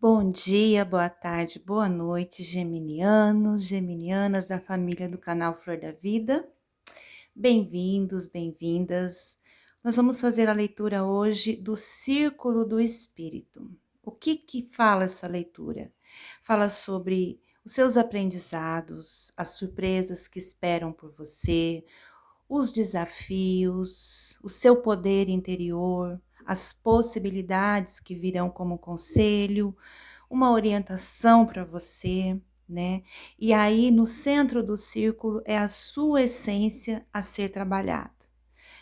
Bom dia, boa tarde, boa noite, geminianos, geminianas da família do canal Flor da Vida. Bem-vindos, bem-vindas. Nós vamos fazer a leitura hoje do Círculo do Espírito. O que fala essa leitura? Fala sobre os seus aprendizados, as surpresas que esperam por você, os desafios, o seu poder interior, as possibilidades que virão como conselho, uma orientação para você, né? E aí no centro do círculo é a sua essência a ser trabalhada.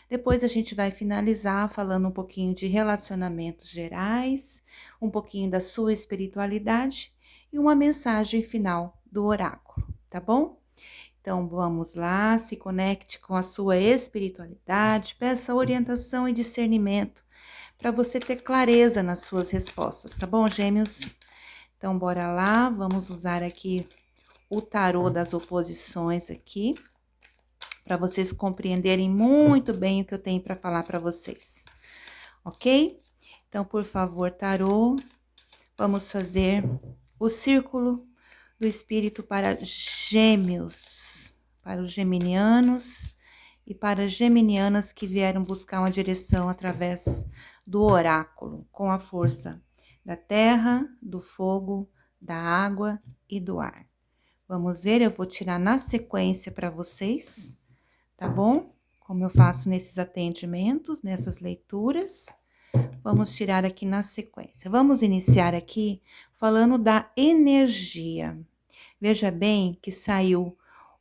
Depois a gente vai finalizar falando um pouquinho de relacionamentos gerais, um pouquinho da sua espiritualidade e uma mensagem final do oráculo, tá bom? Então vamos lá, se conecte com a sua espiritualidade, peça orientação e discernimento para você ter clareza nas suas respostas, tá bom, gêmeos? Então bora lá, vamos usar aqui o tarô das oposições aqui, para vocês compreenderem muito bem o que eu tenho para falar para vocês, ok? Então, por favor, tarô, vamos fazer o círculo do espírito para gêmeos, para os geminianos e para as geminianas que vieram buscar uma direção através do oráculo, com a força da terra, do fogo, da água e do ar. Vamos ver, eu vou tirar na sequência para vocês, tá bom? Como eu faço nesses atendimentos, nessas leituras. Vamos tirar aqui na sequência. Vamos iniciar aqui falando da energia. Veja bem que saiu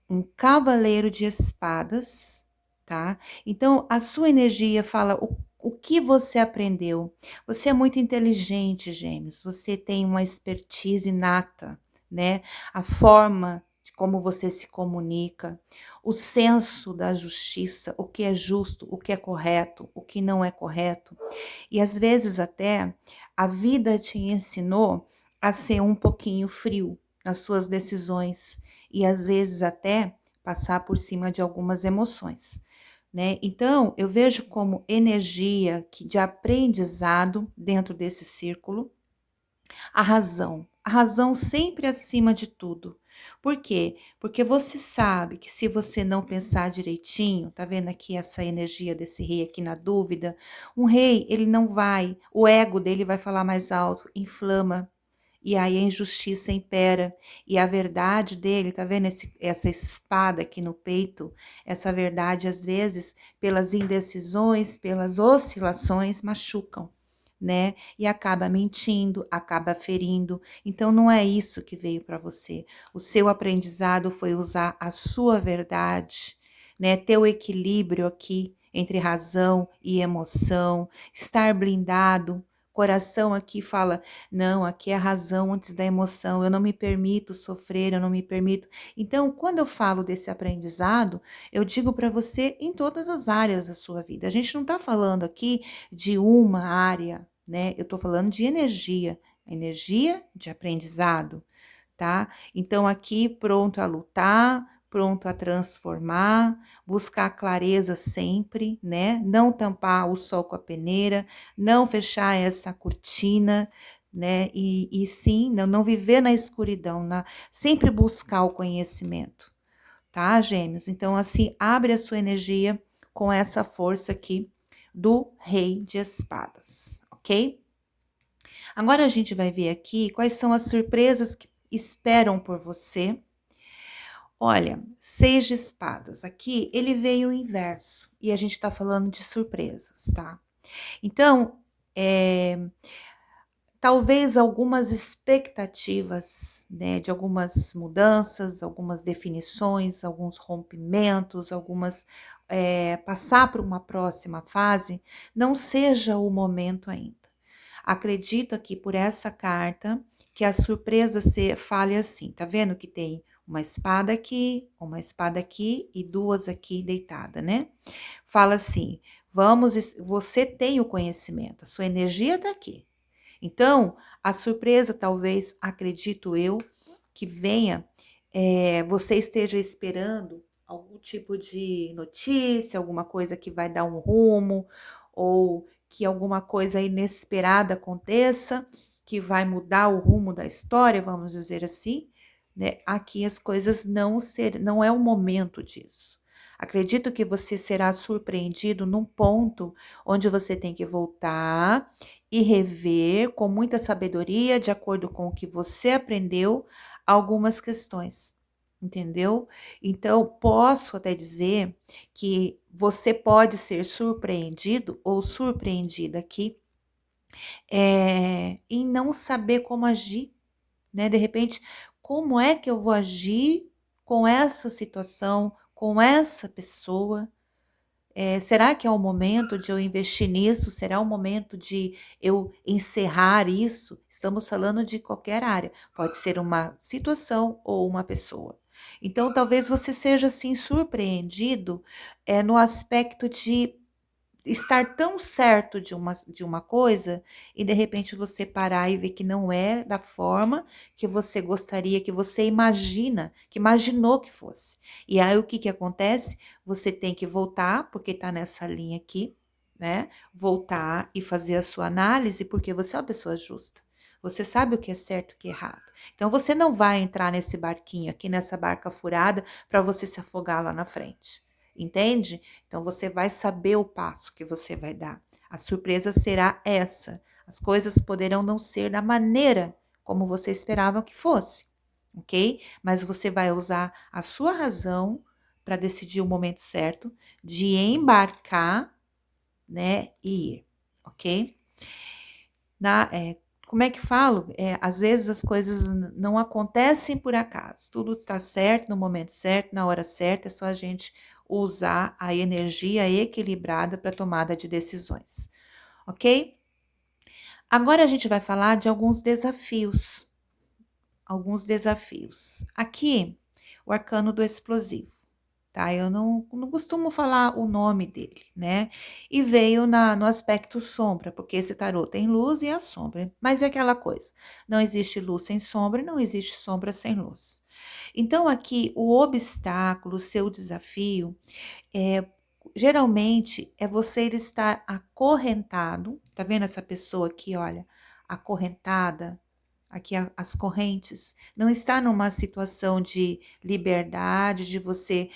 um cavaleiro de espadas, tá? Então, a sua energia fala o que você aprendeu. Você é muito inteligente, gêmeos. Você tem uma expertise inata, né? A forma de como você se comunica, o senso da justiça, o que é justo, o que é correto, o que não é correto. E às vezes até a vida te ensinou a ser um pouquinho frio nas suas decisões e às vezes até passar por cima de algumas emoções, né? Então, eu vejo como energia de aprendizado dentro desse círculo a razão sempre acima de tudo. Por quê? Porque você sabe que se você não pensar direitinho, tá vendo aqui essa energia desse rei aqui na dúvida? Um rei, ele não vai, o ego dele vai falar mais alto, inflama, e aí a injustiça impera, e a verdade dele, tá vendo essa espada aqui no peito? Essa verdade, às vezes, pelas indecisões, pelas oscilações, machucam, né? E acaba mentindo, acaba ferindo. Então não é isso que veio para você. O seu aprendizado foi usar a sua verdade, né? Ter o equilíbrio aqui entre razão e emoção, estar blindado. Coração aqui fala, não, aqui é a razão antes da emoção, eu não me permito sofrer, eu não me permito. Então, quando eu falo desse aprendizado, eu digo para você em todas as áreas da sua vida. A gente não está falando aqui de uma área, né? Eu estou falando de energia de aprendizado, tá? Então, aqui pronto a lutar, pronto a transformar, buscar clareza sempre, né? Não tampar o sol com a peneira, não fechar essa cortina, né? E sim, não viver na escuridão, sempre buscar o conhecimento, tá, gêmeos? Então, assim, abre a sua energia com essa força aqui do Rei de Espadas, ok? Agora a gente vai ver aqui quais são as surpresas que esperam por você. Olha, 6 de espadas. Aqui ele veio o inverso e a gente está falando de surpresas, tá? Então, talvez algumas expectativas, né, de algumas mudanças, algumas definições, alguns rompimentos, passar para uma próxima fase, não seja o momento ainda. Acredito aqui por essa carta que a surpresa fale assim, tá vendo que tem uma espada aqui e duas aqui deitada, né? Fala assim, você tem o conhecimento, a sua energia tá aqui. Então, a surpresa talvez, acredito eu, que venha, você esteja esperando algum tipo de notícia, alguma coisa que vai dar um rumo, ou que alguma coisa inesperada aconteça, que vai mudar o rumo da história, vamos dizer assim, né? Aqui as coisas não é o momento disso. Acredito que você será surpreendido num ponto onde você tem que voltar e rever com muita sabedoria, de acordo com o que você aprendeu, algumas questões, entendeu? Então, posso até dizer que você pode ser surpreendido ou surpreendida aqui, em não saber como agir, né? De repente, como é que eu vou agir com essa situação, com essa pessoa? Será que é o momento de eu investir nisso? Será o momento de eu encerrar isso? Estamos falando de qualquer área, pode ser uma situação ou uma pessoa. Então, talvez você seja assim surpreendido no aspecto de estar tão certo de uma coisa e de repente você parar e ver que não é da forma que você gostaria, que você imagina, que imaginou que fosse. E aí o que que acontece? Você tem que voltar, porque tá nessa linha aqui, né? Voltar e fazer a sua análise, porque você é uma pessoa justa. Você sabe o que é certo e o que é errado. Então você não vai entrar nesse barquinho aqui, nessa barca furada, para você se afogar lá na frente. Entende? Então você vai saber o passo que você vai dar. A surpresa será essa. As coisas poderão não ser da maneira como você esperava que fosse, ok? Mas você vai usar a sua razão para decidir o momento certo de embarcar, né, e ir, ok? Como é que falo? Às vezes as coisas não acontecem por acaso. Tudo está certo no momento certo, na hora certa. É só a gente usar a energia equilibrada para tomada de decisões, ok? Agora a gente vai falar de alguns desafios. Alguns desafios. Aqui, o arcano do explosivo, tá? Eu não costumo falar o nome dele, né? E veio no aspecto sombra, porque esse tarô tem luz e a sombra. Mas é aquela coisa, não existe luz sem sombra, não existe sombra sem luz. Então, aqui, o obstáculo, o seu desafio, é, geralmente, é você estar acorrentado, tá vendo essa pessoa aqui, olha, acorrentada, aqui as correntes, não está numa situação de liberdade, de você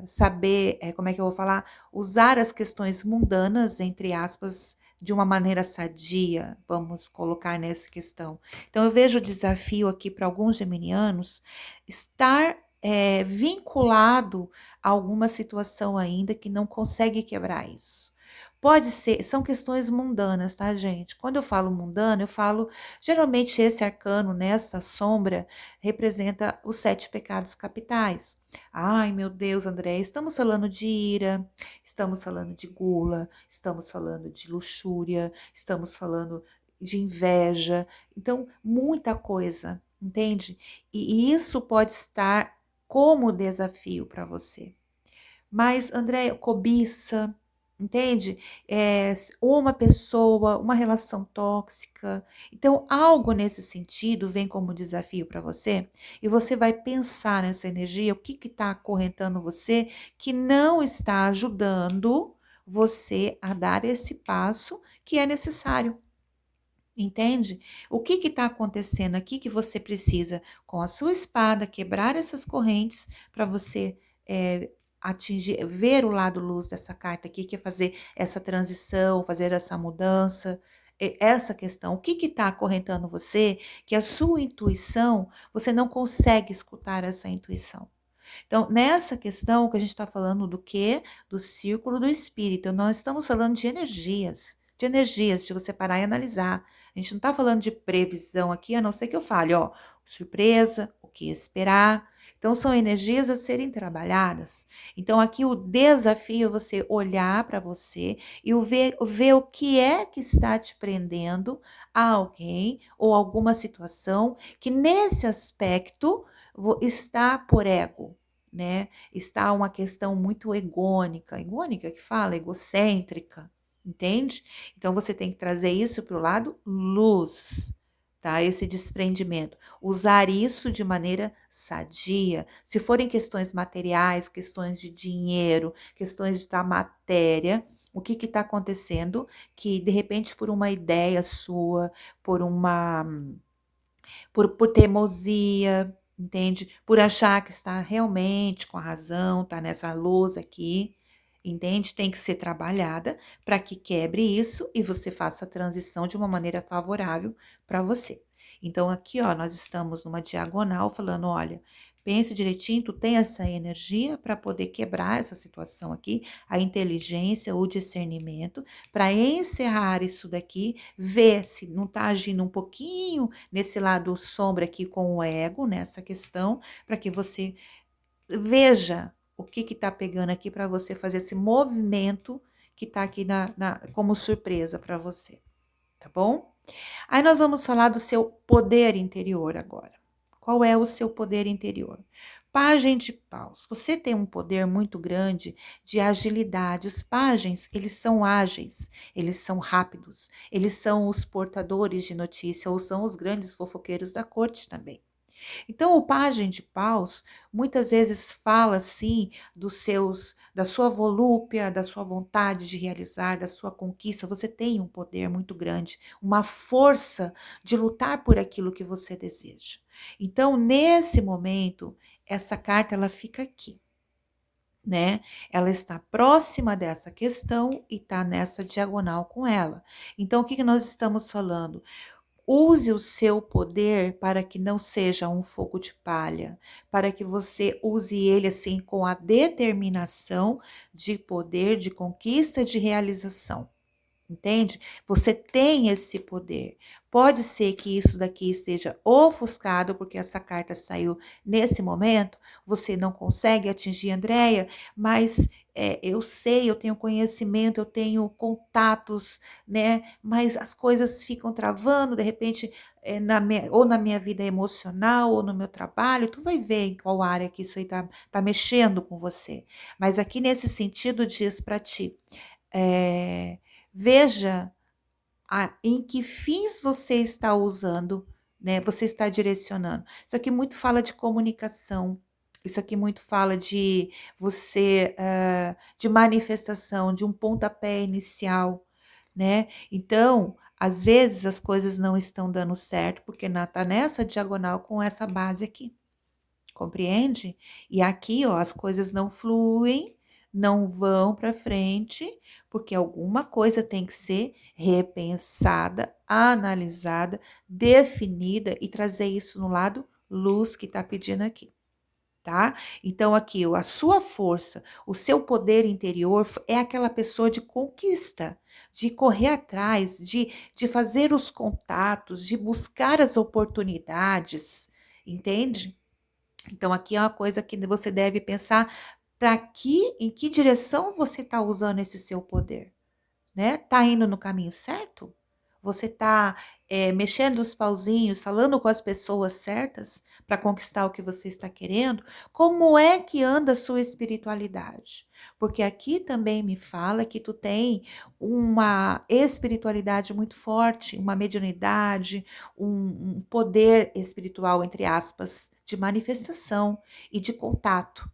saber, como é que eu vou falar, usar as questões mundanas, entre aspas, de uma maneira sadia, vamos colocar nessa questão. Então, eu vejo o desafio aqui para alguns geminianos estar vinculado a alguma situação ainda que não consegue quebrar isso. Pode ser, são questões mundanas, tá, gente? Quando eu falo mundano, eu falo, geralmente esse arcano, nessa sombra, representa os 7 pecados capitais. Ai, meu Deus, André, estamos falando de ira, estamos falando de gula, estamos falando de luxúria, estamos falando de inveja. Então, muita coisa, entende? E isso pode estar como desafio para você. Mas, André, cobiça, entende? Uma pessoa, uma relação tóxica. Então, algo nesse sentido vem como desafio para você e você vai pensar nessa energia, o que está acorrentando você que não está ajudando você a dar esse passo que é necessário. Entende? O que está acontecendo aqui que você precisa, com a sua espada, quebrar essas correntes para você atingir, ver o lado luz dessa carta aqui, que é fazer essa transição, fazer essa mudança, essa questão. O que está acorrentando você, que a sua intuição, você não consegue escutar essa intuição. Então, nessa questão que a gente está falando do quê? Do círculo do espírito. Nós estamos falando de energias, de você parar e analisar. A gente não está falando de previsão aqui, a não ser que eu fale, ó, surpresa, o que esperar. Então, são energias a serem trabalhadas. Então, aqui o desafio é você olhar para você e ver o que é que está te prendendo a alguém ou alguma situação que, nesse aspecto, está por ego, né? Está uma questão muito egônica que fala, egocêntrica, entende? Então você tem que trazer isso para o lado luz, tá? Esse desprendimento. Usar isso de maneira sadia. Se forem questões materiais, questões de dinheiro, questões da matéria, O que está acontecendo? Que de repente por uma ideia sua, por uma por teimosia, entende? Por achar que está realmente com a razão, tá nessa luz aqui, entende? Tem que ser trabalhada para que quebre isso e você faça a transição de uma maneira favorável para você. Então, aqui, ó, nós estamos numa diagonal falando, olha, pense direitinho, tu tem essa energia para poder quebrar essa situação aqui, a inteligência, o discernimento, para encerrar isso daqui, ver se não está agindo um pouquinho nesse lado sombra aqui com o ego, nessa questão, para que você veja o que está pegando aqui para você fazer esse movimento que está aqui como surpresa para você, tá bom? Aí nós vamos falar do seu poder interior agora. Qual é o seu poder interior? Pajem de paus. Você tem um poder muito grande de agilidade. Os pagens, eles são ágeis, eles são rápidos, eles são os portadores de notícia ou são os grandes fofoqueiros da corte também. Então, o pajem de paus muitas vezes fala assim da sua volúpia, da sua vontade de realizar, da sua conquista. Você tem um poder muito grande, uma força de lutar por aquilo que você deseja. Então, nesse momento, essa carta ela fica aqui, né? Ela está próxima dessa questão e está nessa diagonal com ela. Então, o que nós estamos falando? Use o seu poder para que não seja um fogo de palha, para que você use ele assim com a determinação de poder, de conquista, de realização. Entende? Você tem esse poder. Pode ser que isso daqui esteja ofuscado, porque essa carta saiu nesse momento, você não consegue atingir Andréia, mas eu sei, eu tenho conhecimento, eu tenho contatos, né? Mas as coisas ficam travando, de repente, ou na minha vida emocional, ou no meu trabalho, tu vai ver em qual área que isso aí tá mexendo com você. Mas aqui nesse sentido diz para ti, veja em que fins você está usando, né? Você está direcionando. Isso aqui muito fala de comunicação. Isso aqui muito fala de você, de manifestação, de um pontapé inicial, né? Então, às vezes as coisas não estão dando certo porque tá nessa diagonal com essa base aqui. Compreende? E aqui, ó, as coisas não fluem, não vão para frente, porque alguma coisa tem que ser repensada, analisada, definida e trazer isso no lado luz que tá pedindo aqui, tá? Então, aqui, a sua força, o seu poder interior é aquela pessoa de conquista, de correr atrás, de fazer os contatos, de buscar as oportunidades, entende? Então, aqui é uma coisa que você deve pensar em que direção você está usando esse seu poder, né? Tá indo no caminho certo? Você tá mexendo os pauzinhos, falando com as pessoas certas para conquistar o que você está querendo? Como é que anda a sua espiritualidade? Porque aqui também me fala que tu tem uma espiritualidade muito forte, uma mediunidade, um poder espiritual, entre aspas, de manifestação e de contato.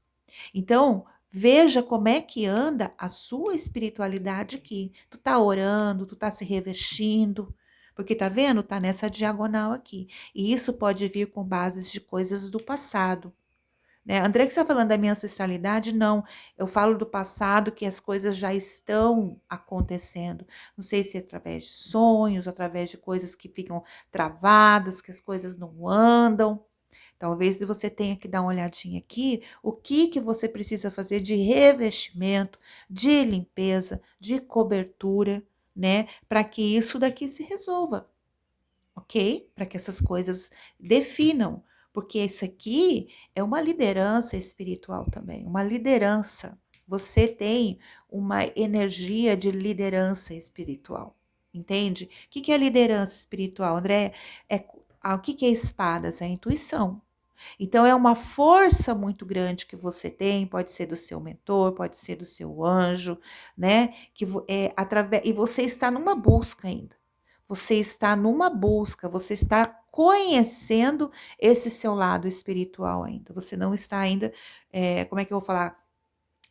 Então, veja como é que anda a sua espiritualidade aqui. Tu tá orando, tu tá se revestindo, porque tá vendo? Tá nessa diagonal aqui. E isso pode vir com bases de coisas do passado, né? André, que você está falando da minha ancestralidade? Não, eu falo do passado, que as coisas já estão acontecendo. Não sei se é através de sonhos, através de coisas que ficam travadas, que as coisas não andam. Talvez você tenha que dar uma olhadinha aqui, o que você precisa fazer de revestimento, de limpeza, de cobertura, né? Para que isso daqui se resolva, ok? Para que essas coisas definam, porque isso aqui é uma liderança espiritual também, uma liderança. Você tem uma energia de liderança espiritual, entende? O que é liderança espiritual, André? O que é espadas? É a intuição. Então, é uma força muito grande que você tem, pode ser do seu mentor, pode ser do seu anjo, né? E você está numa busca ainda. Você está numa busca, você está conhecendo esse seu lado espiritual ainda. Você não está ainda, como é que eu vou falar?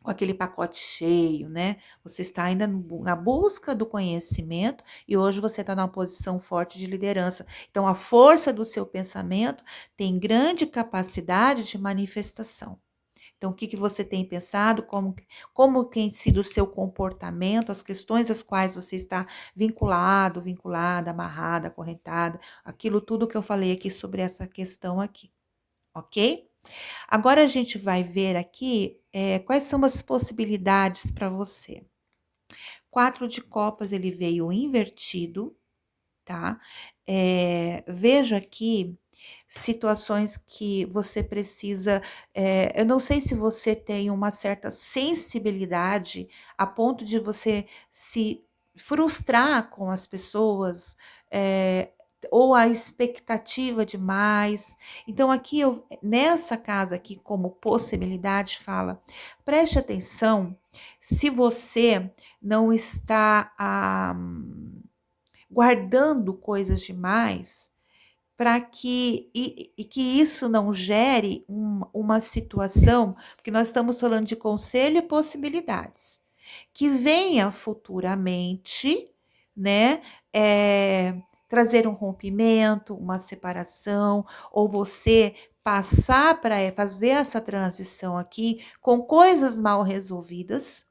com aquele pacote cheio, né? Você está ainda na busca do conhecimento e hoje você está numa posição forte de liderança. Então, a força do seu pensamento tem grande capacidade de manifestação. Então, o que você tem pensado, como tem sido o seu comportamento, as questões às quais você está vinculado, vinculada, amarrada, acorrentada, aquilo tudo que eu falei aqui sobre essa questão aqui, ok? Agora a gente vai ver aqui quais são as possibilidades para você. 4 de copas, ele veio invertido, tá? Vejo aqui situações que você precisa. Eu não sei se você tem uma certa sensibilidade a ponto de você se frustrar com as pessoas, é, ou a expectativa demais. Então, aqui nessa casa aqui, como possibilidade, fala: preste atenção se você não está guardando coisas demais para que isso não gere uma situação, porque nós estamos falando de conselho e possibilidades, que venha futuramente, né, trazer um rompimento, uma separação, ou você passar para fazer essa transição aqui com coisas mal resolvidas.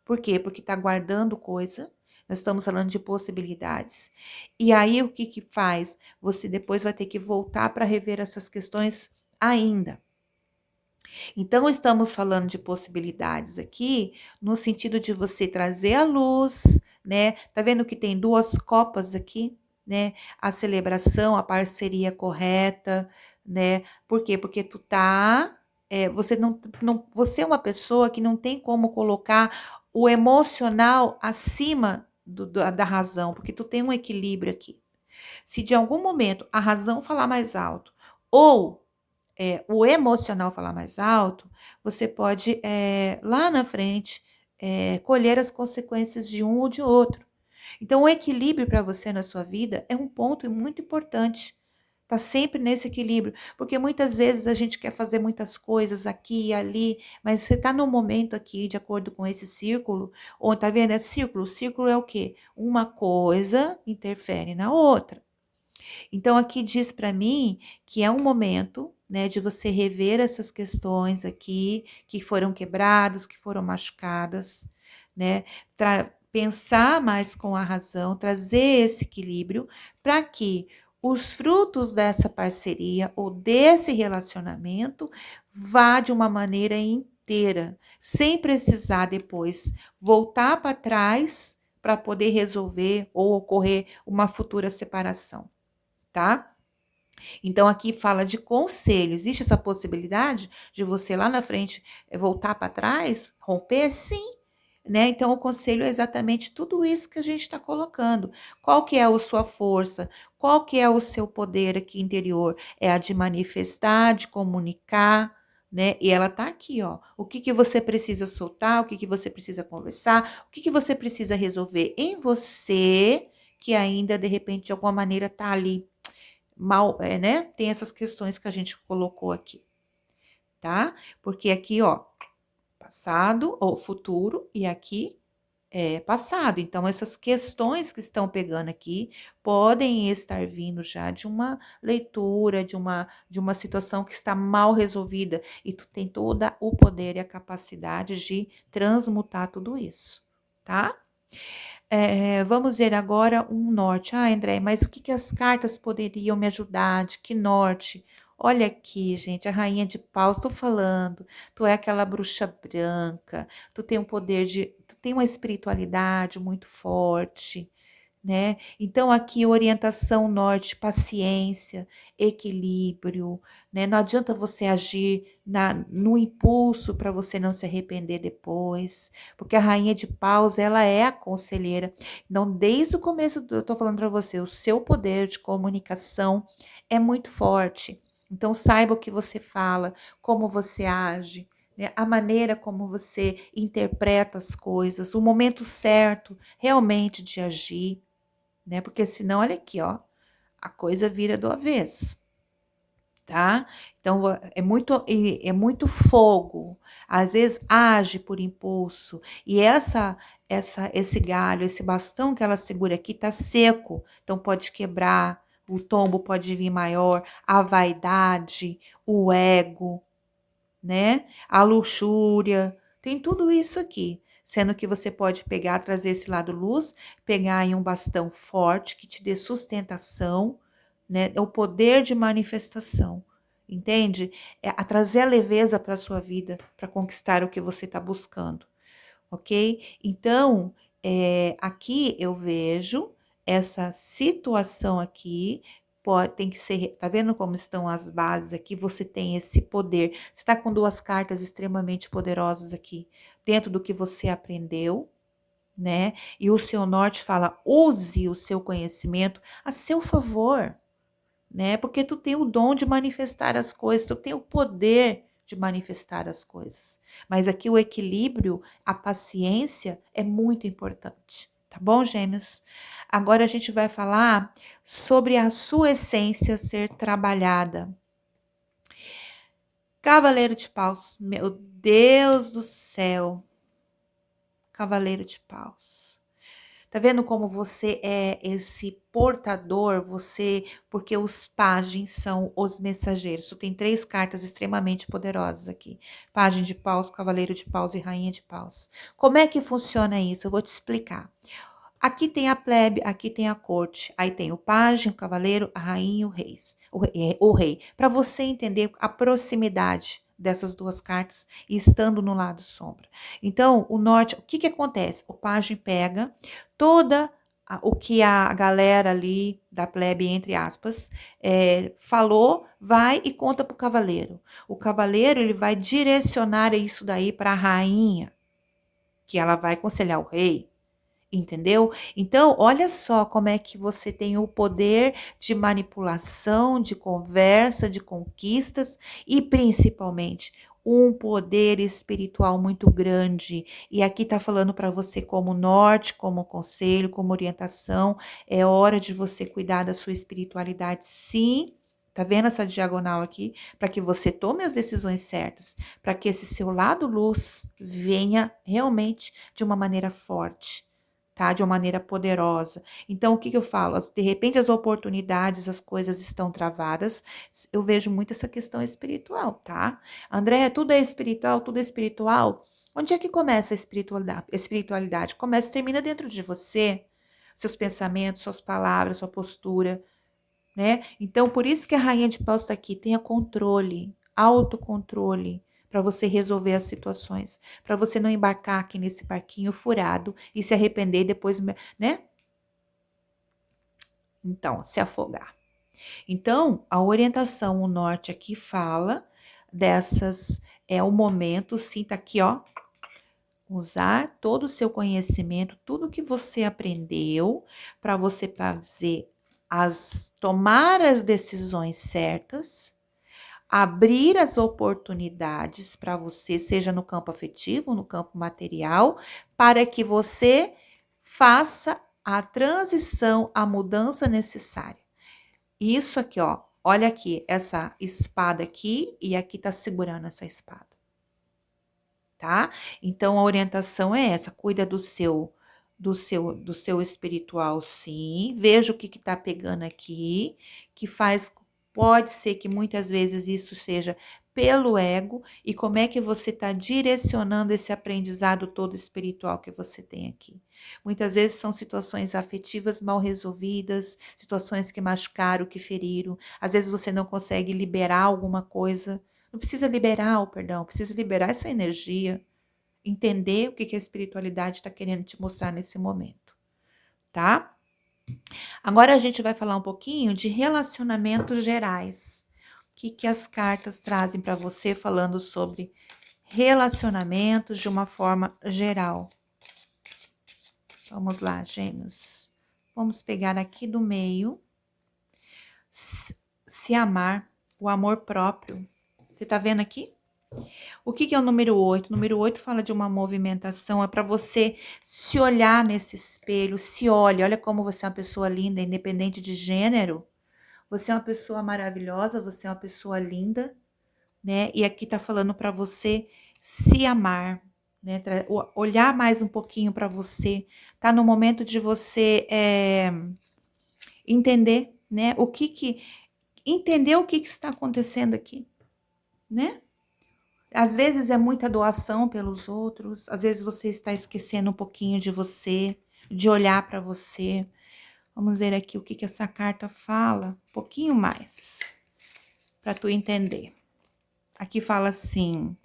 Por quê? Porque está guardando coisa. Nós estamos falando de possibilidades. E aí, o que faz? Você depois vai ter que voltar para rever essas questões ainda. Então, estamos falando de possibilidades aqui, no sentido de você trazer à luz, né? Tá vendo que tem 2 copas aqui, né? A celebração, a parceria correta, né? Por quê? Porque tu tá. Você você é uma pessoa que não tem como colocar o emocional acima da razão, porque tu tem um equilíbrio aqui. Se de algum momento a razão falar mais alto ou o emocional falar mais alto, você pode, lá na frente, colher as consequências de um ou de outro. Então, o equilíbrio para você na sua vida é um ponto muito importante. Tá sempre nesse equilíbrio, porque muitas vezes a gente quer fazer muitas coisas aqui e ali, mas você tá no momento aqui, de acordo com esse círculo, ou tá vendo? É círculo. O círculo é o quê? Uma coisa interfere na outra. Então, aqui diz para mim que é um momento, né, de você rever essas questões aqui, que foram quebradas, que foram machucadas, né, pensar mais com a razão, trazer esse equilíbrio para que os frutos dessa parceria ou desse relacionamento vá de uma maneira inteira, sem precisar depois voltar para trás para poder resolver ou ocorrer uma futura separação, tá? Então, aqui fala de conselho. Existe essa possibilidade de você lá na frente voltar para trás, romper? Sim. Né? Então, o conselho é exatamente tudo isso que a gente está colocando. Qual que é a sua força? Qual que é o seu poder aqui interior? É a de manifestar, de comunicar, né? E ela tá aqui, ó. O que você precisa soltar? O que você precisa conversar? O que você precisa resolver em você, que ainda, de repente, de alguma maneira, tá ali mal, né? Tem essas questões que a gente colocou aqui, tá? Porque aqui, ó, passado ou futuro e aqui é passado. Então, essas questões que estão pegando aqui podem estar vindo já de uma leitura, de uma situação que está mal resolvida e tu tem todo o poder e a capacidade de transmutar tudo isso, tá? Vamos ver agora um norte. Ah, André, mas o que as cartas poderiam me ajudar? De que norte? Olha aqui, gente, a rainha de paus, estou falando. Tu é aquela bruxa branca, tu tem um poder tu tem uma espiritualidade muito forte, né? Então, aqui, orientação norte, paciência, equilíbrio, né? Não adianta você agir no impulso para você não se arrepender depois, porque a rainha de paus, ela é a conselheira. Então, desde o começo, eu tô falando para você, o seu poder de comunicação é muito forte. Então, saiba o que você fala, como você age, né? A maneira como você interpreta as coisas, o momento certo realmente de agir, né? Porque senão, olha aqui, ó, a coisa vira do avesso, tá? Então é muito fogo. Às vezes age por impulso e esse galho, esse bastão que ela segura aqui tá seco, então pode quebrar, o tombo pode vir maior, a vaidade, o ego, né? A luxúria, tem tudo isso aqui. Sendo que você pode pegar, trazer esse lado luz, pegar aí um bastão forte que te dê sustentação, né? É o poder de manifestação, entende? É a trazer a leveza para a sua vida, para conquistar o que você está buscando, ok? Então, aqui eu vejo essa situação aqui. Tem que ser, tá vendo como estão as bases aqui? Você tem esse poder. Você tá com duas cartas extremamente poderosas aqui, dentro do que você aprendeu, né? E o seu norte fala: use o seu conhecimento a seu favor, né? Porque tu tem o dom de manifestar as coisas, tu tem o poder de manifestar as coisas. Mas aqui o equilíbrio, a paciência é muito importante, tá bom, gêmeos? Agora a gente vai falar sobre a sua essência ser trabalhada. Cavaleiro de Paus, meu Deus do céu. Cavaleiro de Paus. Tá vendo como você é esse portador, porque os pajens são os mensageiros. Tu tem 3 cartas extremamente poderosas aqui. Pajem de paus, cavaleiro de paus e rainha de paus. Como é que funciona isso? Eu vou te explicar. Aqui tem a plebe, aqui tem a corte. Aí tem o pajem, o cavaleiro, a rainha e o rei. Para você entender a proximidade dessas duas cartas e estando no lado sombra. Então, o norte, o que que acontece? O pajem pega o que a galera ali da plebe, entre aspas, falou, vai e conta para o cavaleiro. O cavaleiro, ele vai direcionar isso daí para a rainha, que ela vai aconselhar o rei. Entendeu? Então, olha só como é que você tem o poder de manipulação, de conversa, de conquistas e principalmente um poder espiritual muito grande. E aqui tá falando para você como norte, como conselho, como orientação, é hora de você cuidar da sua espiritualidade, sim. Tá vendo essa diagonal aqui? Para que você tome as decisões certas, para que esse seu lado luz venha realmente de uma maneira forte, tá? De uma maneira poderosa. Então, o que que eu falo? De repente, as oportunidades, as coisas estão travadas. Eu vejo muito essa questão espiritual, tá? André, tudo é espiritual, tudo é espiritual. Onde é que começa a espiritualidade? Espiritualidade começa e termina dentro de você. Seus pensamentos, suas palavras, sua postura, né? Então, por isso que a rainha de paus está aqui. Tenha controle, autocontrole, para você resolver as situações, para você não embarcar aqui nesse barquinho furado e se arrepender depois, né? Então, se afogar. Então, a orientação, o norte aqui fala dessas, é o momento, sim, tá aqui, ó, usar todo o seu conhecimento, tudo que você aprendeu, para você fazer tomar as decisões certas, abrir as oportunidades para você, seja no campo afetivo, no campo material, para que você faça a transição, a mudança necessária. Isso aqui, ó, olha aqui, essa espada aqui e aqui tá segurando essa espada, tá? Então a orientação é essa, cuida do seu espiritual, sim. Veja o que tá pegando aqui, que pode ser que muitas vezes isso seja pelo ego, e como é que você está direcionando esse aprendizado todo espiritual que você tem aqui. Muitas vezes são situações afetivas mal resolvidas, situações que machucaram, que feriram. Às vezes você não consegue liberar alguma coisa. Não precisa liberar o perdão, precisa liberar essa energia, entender o que a espiritualidade está querendo te mostrar nesse momento, tá? Agora a gente vai falar um pouquinho de relacionamentos gerais. O que as cartas trazem para você falando sobre relacionamentos de uma forma geral? Vamos lá, gêmeos. Vamos pegar aqui do meio. Se amar, o amor próprio. Você tá vendo aqui? O que é o número 8? O número 8 fala de uma movimentação, é para você se olhar nesse espelho, se olha como você é uma pessoa linda, independente de gênero. Você é uma pessoa maravilhosa, você é uma pessoa linda, né? E aqui tá falando para você se amar, né? Olhar mais um pouquinho para você. Tá no momento de você entender, né? Entender o que está acontecendo aqui, né? Às vezes é muita doação pelos outros, às vezes você está esquecendo um pouquinho de você, de olhar para você. Vamos ver aqui o que essa carta fala, um pouquinho mais, para tu entender. Aqui fala assim,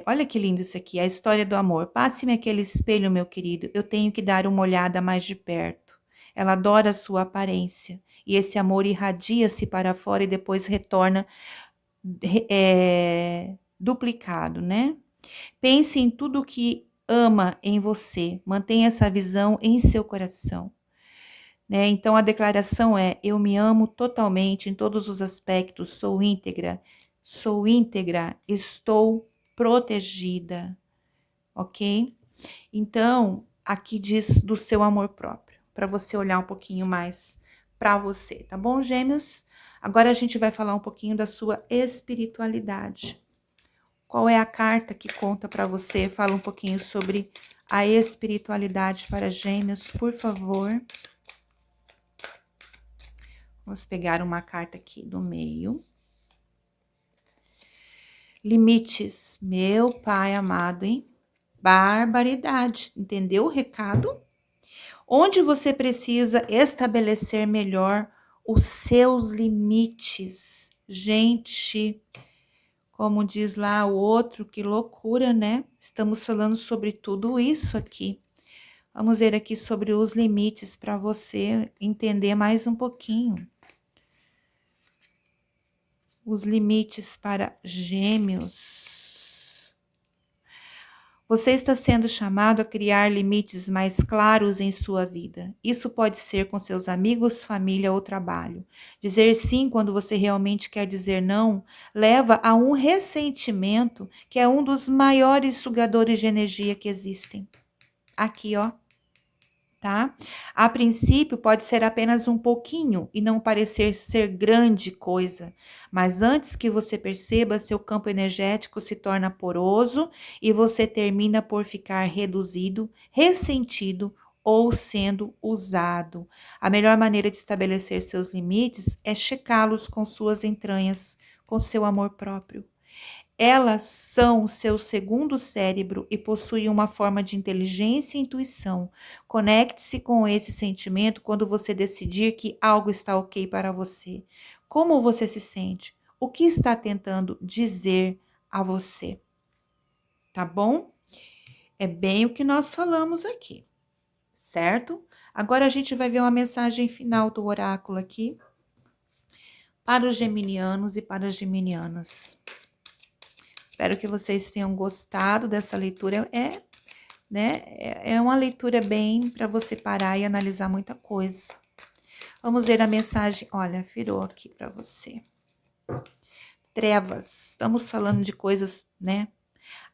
olha que lindo isso aqui, a história do amor. Passe-me aquele espelho, meu querido, eu tenho que dar uma olhada mais de perto. Ela adora a sua aparência, e esse amor irradia-se para fora e depois retorna duplicado, né? Pense em tudo que ama em você, mantenha essa visão em seu coração. Né? Então a declaração é: eu me amo totalmente em todos os aspectos, sou íntegra, estou protegida, ok? Então aqui diz do seu amor próprio, para você olhar um pouquinho mais para você, tá bom, Gêmeos? Agora a gente vai falar um pouquinho da sua espiritualidade. Qual é a carta que conta para você? Fala um pouquinho sobre a espiritualidade para Gêmeos, por favor. Vamos pegar uma carta aqui do meio. Limites, meu pai amado, hein? Barbaridade, entendeu o recado? Onde você precisa estabelecer melhor os seus limites. Gente, como diz lá o outro, que loucura, né? Estamos falando sobre tudo isso aqui. Vamos ver aqui sobre os limites para você entender mais um pouquinho. Os limites para Gêmeos. Você está sendo chamado a criar limites mais claros em sua vida. Isso pode ser com seus amigos, família ou trabalho. Dizer sim quando você realmente quer dizer não leva a um ressentimento que é um dos maiores sugadores de energia que existem. Aqui, ó. Tá? A princípio pode ser apenas um pouquinho e não parecer ser grande coisa, mas antes que você perceba, seu campo energético se torna poroso e você termina por ficar reduzido, ressentido ou sendo usado. A melhor maneira de estabelecer seus limites é checá-los com suas entranhas, com seu amor próprio. Elas são o seu segundo cérebro e possuem uma forma de inteligência e intuição. Conecte-se com esse sentimento quando você decidir que algo está ok para você. Como você se sente? O que está tentando dizer a você? Tá bom? É bem o que nós falamos aqui, certo? Agora a gente vai ver uma mensagem final do oráculo aqui para os geminianos e para as geminianas. Espero que vocês tenham gostado dessa leitura. É uma leitura bem para você parar e analisar muita coisa. Vamos ver a mensagem. Olha, virou aqui para você. Trevas. Estamos falando de coisas, né?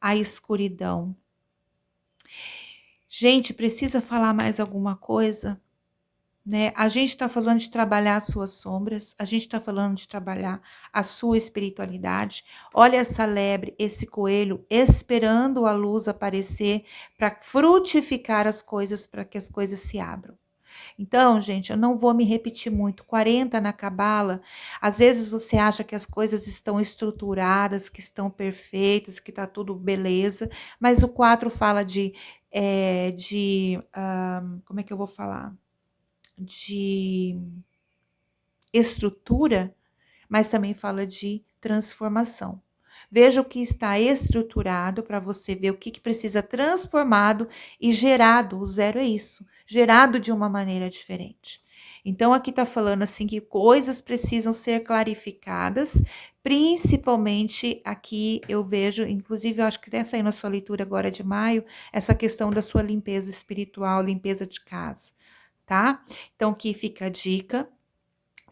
A escuridão. Gente, precisa falar mais alguma coisa? Né? A gente está falando de trabalhar as suas sombras, a gente está falando de trabalhar a sua espiritualidade. Olha essa lebre, esse coelho esperando a luz aparecer para frutificar as coisas, para que as coisas se abram. Então, gente, eu não vou me repetir muito. 40 na cabala, às vezes você acha que as coisas estão estruturadas, que estão perfeitas, que está tudo beleza, mas o 4 fala como é que eu vou falar? De estrutura, mas também fala de transformação. Veja o que está estruturado para você ver o que precisa transformado e gerado. O 0 é isso, gerado de uma maneira diferente. Então, aqui está falando assim que coisas precisam ser clarificadas, principalmente aqui eu vejo, inclusive eu acho que até saiu na sua leitura agora de maio, essa questão da sua limpeza espiritual, limpeza de casa. Tá? Então, aqui fica a dica.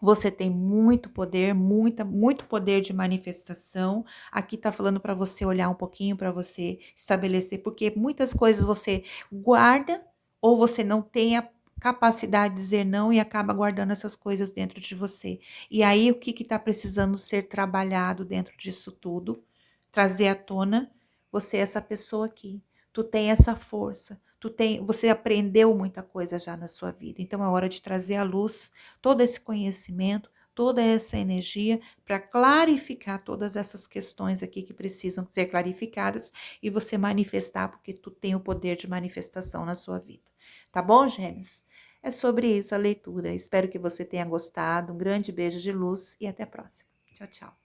Você tem muito poder, muito poder de manifestação. Aqui tá falando para você olhar um pouquinho, para você estabelecer, porque muitas coisas você guarda ou você não tem capacidade de dizer não e acaba guardando essas coisas dentro de você. E aí, o que está precisando ser trabalhado dentro disso tudo? Trazer à tona, você é essa pessoa aqui. Tu tem essa força, você aprendeu muita coisa já na sua vida. Então é hora de trazer à luz todo esse conhecimento, toda essa energia para clarificar todas essas questões aqui que precisam ser clarificadas e você manifestar, porque tu tem o poder de manifestação na sua vida. Tá bom, gêmeos? É sobre isso a leitura. Espero que você tenha gostado. Um grande beijo de luz e até a próxima. Tchau, tchau.